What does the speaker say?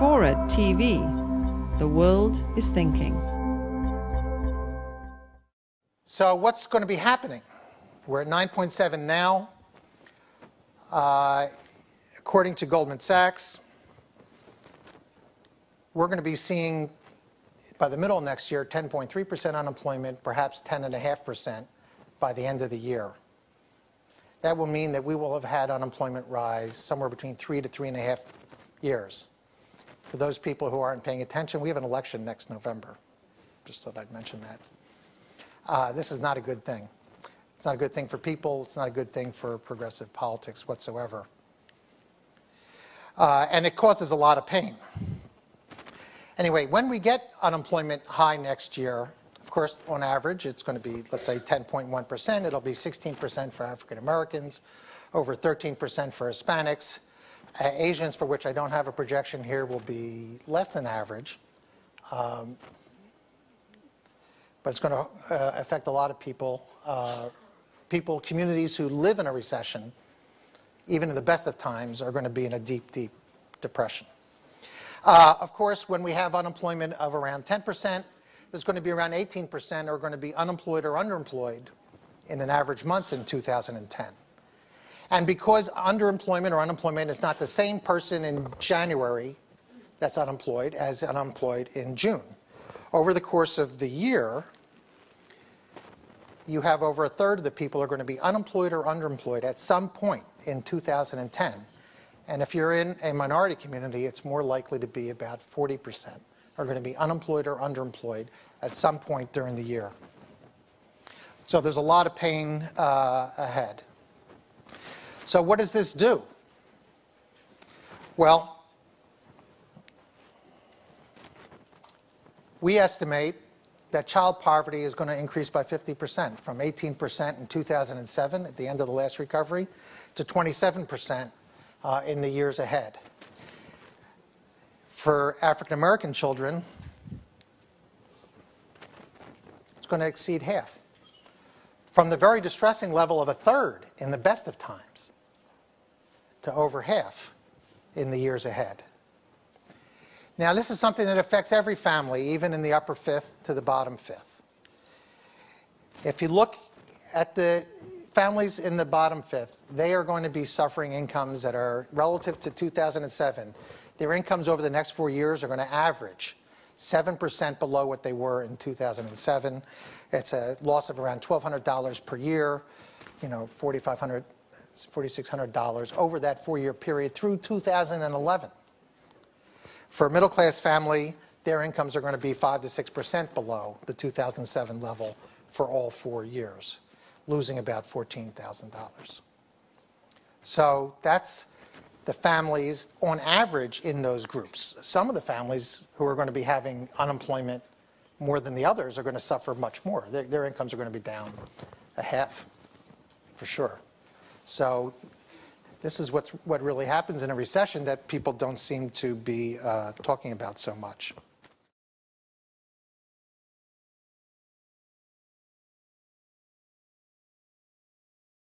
for a TV. The world is thinking. So what's going to be happening? We're at 9.7 now. According to Goldman Sachs, we're going to be seeing, by the middle of next year, 10.3% unemployment, perhaps 10.5% by the end of the year. That will mean that we will have had unemployment rise somewhere between 3 to 3.5 years. For those people who aren't paying attention, we have an election next November. Just thought I'd mention that. This is not a good thing. It's not a good thing for people. It's not a good thing for progressive politics whatsoever. And it causes a lot of pain. Anyway, when we get unemployment high next year, of course, on average, it's going to be, let's say, 10.1%. It'll be 16% for African Americans, over 13% for Hispanics. Asians, for which I don't have a projection here, will be less than average. But it's going to affect a lot of people. Communities who live in a recession, even in the best of times, are going to be in a deep, deep depression. Of course, when we have unemployment of around 10%, there's going to be around 18% are going to be unemployed or underemployed in an average month in 2010. And because underemployment or unemployment is not the same person in January that's unemployed as unemployed in June, over the course of the year, you have over a third of the people are going to be unemployed or underemployed at some point in 2010. And if you're in a minority community, it's more likely to be about 40% are going to be unemployed or underemployed at some point during the year. So there's a lot of pain ahead. So what does this do? Well, we estimate that child poverty is going to increase by 50%, from 18% in 2007 at the end of the last recovery to 27% in the years ahead. For African American children, it's going to exceed half, from the very distressing level of a third in the best of times to over half in the years ahead. Now, this is something that affects every family, even in the upper fifth to the bottom fifth. If you look at the families in the bottom fifth, they are going to be suffering incomes that are relative to 2007. Their incomes over the next 4 years are going to average 7% below what they were in 2007. It's a loss of around $1,200 per year, $4,500, $4,600 over that 4-year period through 2011. For a middle-class family, their incomes are going to be 5 to 6% below the 2007 level for all 4 years, losing about $14,000. So that's the families on average in those groups. Some of the families who are going to be having unemployment more than the others are going to suffer much more. Their incomes are going to be down a half, for sure. So this is what really happens in a recession that people don't seem to be talking about so much.